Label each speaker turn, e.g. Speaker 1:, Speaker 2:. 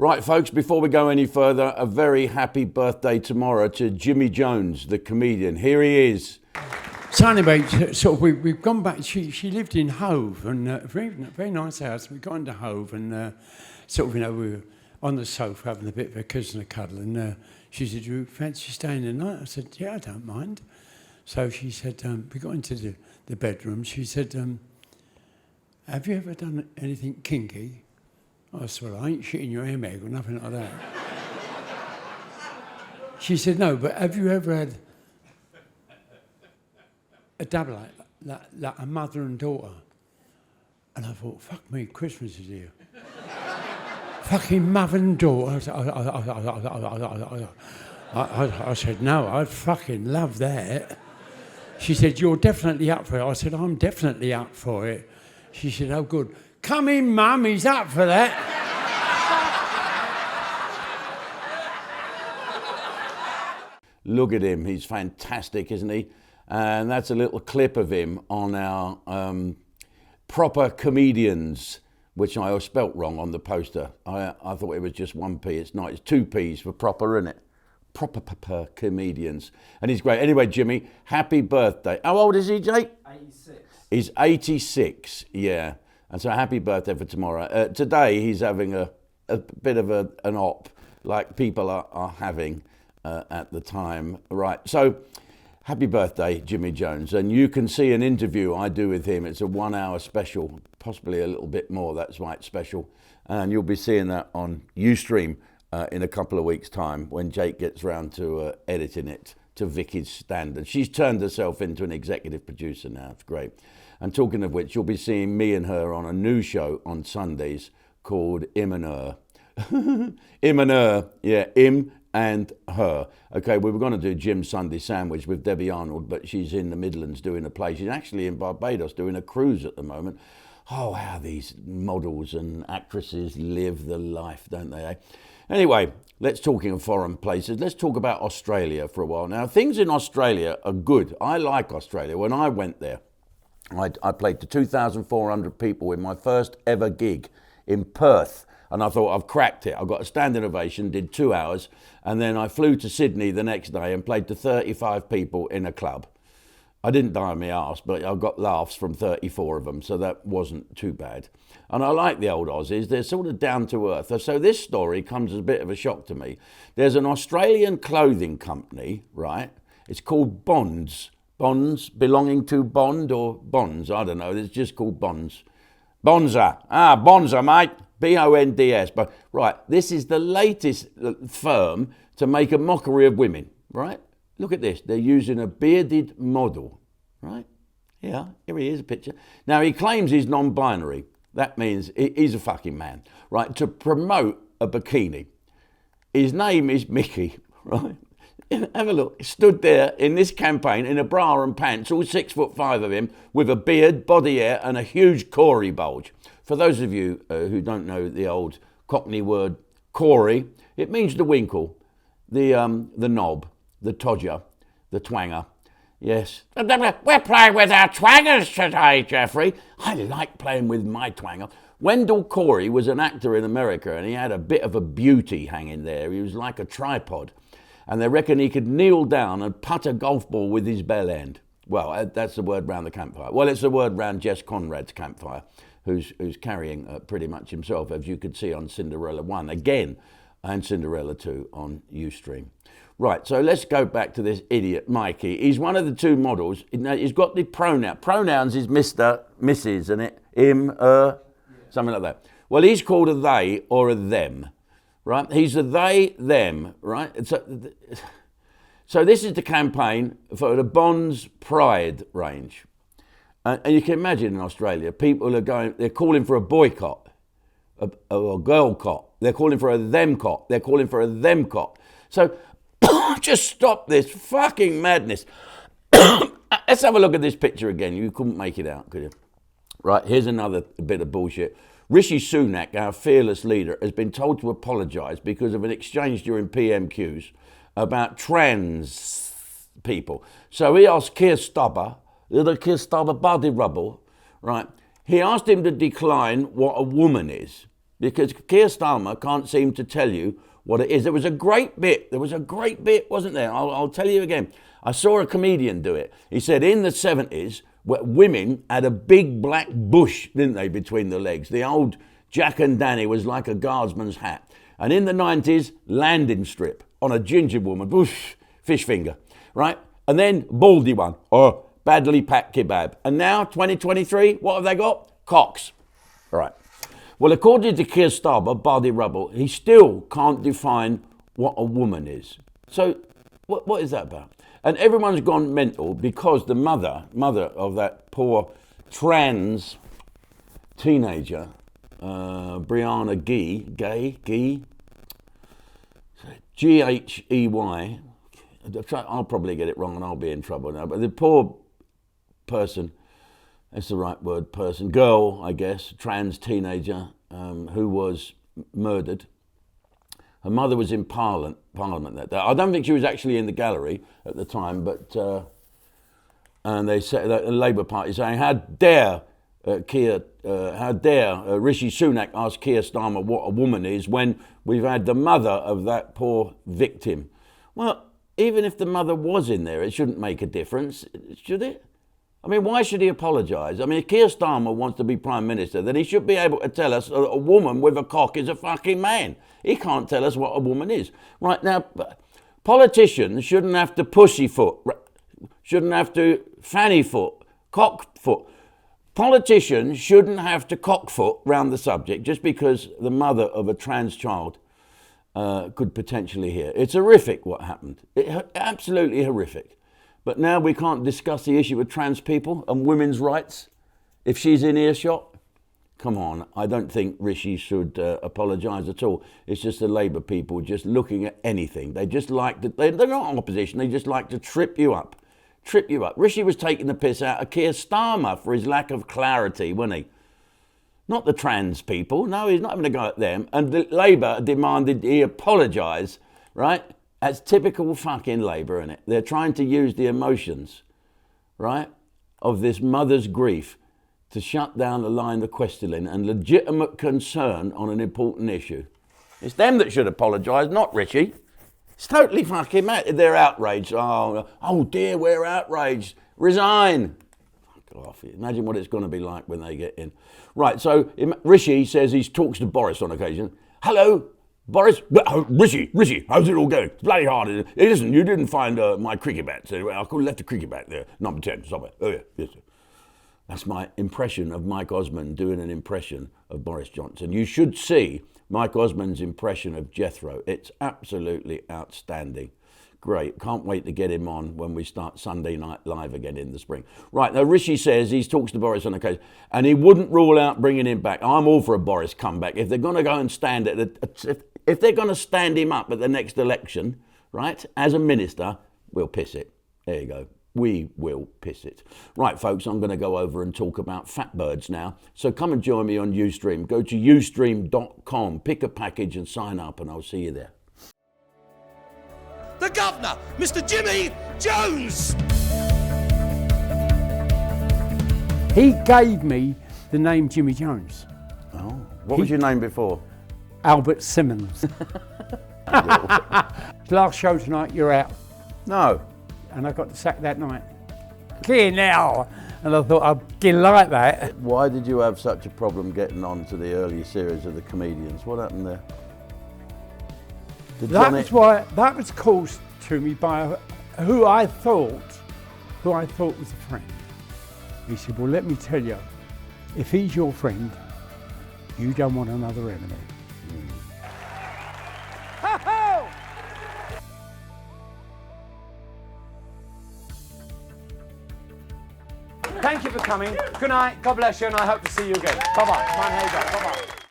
Speaker 1: Right, folks, before we go any further, a very happy birthday tomorrow to Jimmy Jones, the comedian. Here he is.
Speaker 2: Tiny mate, sort of, we've gone back. She lived in Hove, and very nice house. We got into Hove, and we were on the sofa having a bit of a kiss and a cuddle. And she said, "Do you fancy staying the night?" I said, "Yeah, I don't mind." So she said, we got into the bedroom. She said, "Have you ever done anything kinky?" I said, "Well, I ain't shitting your airbag or nothing like that." She said, "No, but have you ever had a double like a mother and daughter?" And I thought, fuck me, Christmas is here. Fucking mother and daughter. I said, "No, I'd fucking love that." She said, "You're definitely up for it." I said, "I'm definitely up for it." She said, "Oh, good. Come in, Mum, he's up for that."
Speaker 1: Look at him, he's fantastic, isn't he? And that's a little clip of him on our proper comedians, which I spelt wrong on the poster. I thought it was just one P. It's not. It's two P's for proper, isn't it? Proper comedians. And he's great. Anyway, Jimmy, happy birthday. How old is he, Jake?
Speaker 3: 86.
Speaker 1: He's 86, yeah. And so happy birthday for tomorrow. Today he's having a bit of an op, like people are having at the time. Right, so happy birthday, Jimmy Jones. And you can see an interview I do with him. It's a 1 hour special, possibly a little bit more, that's why it's special. And you'll be seeing that on Ustream in a couple of weeks' time when Jake gets round to editing it to Vicky's standard. She's turned herself into an executive producer now, it's great. And talking of which, you'll be seeing me and her on a new show on Sundays called Im and Her. Im and Her, yeah, Im and Her. Okay, we were going to do Jim's Sunday Sandwich with Debbie Arnold, but she's in the Midlands doing a play. She's actually in Barbados doing a cruise at the moment. Oh, how these models and actresses live the life, don't they, eh? Anyway, let's talking of foreign places. Let's talk about Australia for a while. Now, things in Australia are good. I like Australia. When I went there, I played to 2,400 people in my first ever gig in Perth. And I thought, I've cracked it. I got a standing ovation, did 2 hours. And then I flew to Sydney the next day and played to 35 people in a club. I didn't die on my arse, but I got laughs from 34 of them. So that wasn't too bad. And I like the old Aussies. They're sort of down to earth. So this story comes as a bit of a shock to me. There's an Australian clothing company, right? It's called Bonds. Bonds, belonging to Bond or Bonds, I don't know, it's just called Bonds. Bonza, Bonza, mate, B-O-N-D-S. But right, this is the latest firm to make a mockery of women, right? Look at this, they're using a bearded model, right? Yeah, here he is, a picture. Now, he claims he's non-binary. That means he's a fucking man, right? To promote a bikini. His name is Mickey, right? Have a look. He stood there in this campaign in a bra and pants, all 6'5" of him, with a beard, body hair, and a huge Corey bulge. For those of you who don't know the old Cockney word Corey, it means the winkle, the knob, the todger, the twanger. Yes. We're playing with our twangers today, Jeffrey. I like playing with my twanger. Wendell Corey was an actor in America, and he had a bit of a beauty hanging there. He was like a tripod. And they reckon he could kneel down and putt a golf ball with his bell end. Well, that's the word round the campfire. Well, it's the word round Jess Conrad's campfire, who's carrying pretty much himself, as you could see on Cinderella 1 again, and Cinderella 2 on Ustream. Right, so let's go back to this idiot, Mikey. He's one of the two models. He's got the pronouns is Mr., Mrs., isn't it? Him, her, something like that. Well, he's called a they or a them. Right, he's a they, them, right? So this is the campaign for the Bonds Pride range. And you can imagine in Australia, people are they're calling for a boycott, a girl cot. They're calling for a them cot. They're calling for a them cot. So just stop this fucking madness. Let's have a look at this picture again. You couldn't make it out, could you? Right, here's another bit of bullshit. Rishi Sunak, our fearless leader, has been told to apologise because of an exchange during PMQs about trans people. So he asked Keir body rubble, right? He asked him to decline what a woman is, because Keir Starmer can't seem to tell you what it is. There was a great bit, wasn't there? I'll tell you again. I saw a comedian do it. He said in the 70s, women had a big black bush, didn't they, between the legs. The old Jack and Danny was like a guardsman's hat. And in the 90s, landing strip on a ginger woman, bush, fish finger, right? And then baldy one, badly packed kebab. And now, 2023, what have they got? Cocks. All right. Well, according to Keir Starmer, Bardi Rubble, he still can't define what a woman is. So what is that about? And everyone's gone mental because the mother of that poor trans teenager, Brianna Gay, Ghey, I'll probably get it wrong and I'll be in trouble now, but the poor person, that's the right word, girl, I guess, trans teenager who was murdered. Her mother was in Parliament that day. I don't think she was actually in the gallery at the time, but and they said the Labour Party saying, how dare Rishi Sunak ask Keir Starmer what a woman is when we've had the mother of that poor victim. Well, even if the mother was in there, it shouldn't make a difference, should it? I mean, why should he apologise? I mean, if Keir Starmer wants to be Prime Minister, then he should be able to tell us a woman with a cock is a fucking man. He can't tell us what a woman is. Right now, politicians shouldn't have to pussyfoot, shouldn't have to fannyfoot, cockfoot. Politicians shouldn't have to cockfoot round the subject just because the mother of a trans child could potentially hear. It's horrific what happened. Absolutely horrific. But now we can't discuss the issue of trans people and women's rights if she's in earshot. Come on, I don't think Rishi should apologise at all. It's just the Labour people just looking at anything. They just like to, they're not opposition, they just like to trip you up. Trip you up. Rishi was taking the piss out of Keir Starmer for his lack of clarity, wasn't he? Not the trans people. No, he's not having a go at them. And the Labour demanded he apologise, right? That's typical fucking Labour, isn't it? They're trying to use the emotions, right, of this mother's grief to shut down the line of questioning and legitimate concern on an important issue. It's them that should apologise, not Rishi. It's totally fucking mad. They're outraged. Oh dear, we're outraged. Resign. Fuck off. Imagine what it's going to be like when they get in. Right, so Rishi says he talks to Boris on occasion. Hello, Boris? Rishi, how's it all going? It's bloody hard. Listen, you didn't find my cricket bat. So I could have left the cricket bat there. Number 10, stop it. Oh yeah, yes sir. That's my impression of Mike Osmond doing an impression of Boris Johnson. You should see Mike Osmond's impression of Jethro. It's absolutely outstanding. Great. Can't wait to get him on when we start Sunday Night Live again in the spring. Right, now Rishi says he talks to Boris on occasion and he wouldn't rule out bringing him back. I'm all for a Boris comeback. If they're going to go and stand if they're going to stand him up at the next election, right, as a minister, we'll piss it. There you go. We will piss it. Right, folks, I'm going to go over and talk about fat birds now. So come and join me on Ustream. Go to ustream.com, pick a package and sign up, and I'll see you there.
Speaker 3: The governor, Mr. Jimmy Jones!
Speaker 2: He gave me the name Jimmy Jones.
Speaker 1: Oh, what was your name before?
Speaker 2: Albert Simmons. Last show tonight, you're out.
Speaker 1: No.
Speaker 2: And I got the sack that night. Here now. And I thought I'd get like that.
Speaker 1: Why did you have such a problem getting on to the early series of the comedians? What happened there?
Speaker 2: That was caused to me by who I thought was a friend. He said, well, let me tell you, if he's your friend, you don't want another enemy. Thank you for coming. Good night. God bless you, and I hope to see you again. Bye-bye. Bye, Bye-bye.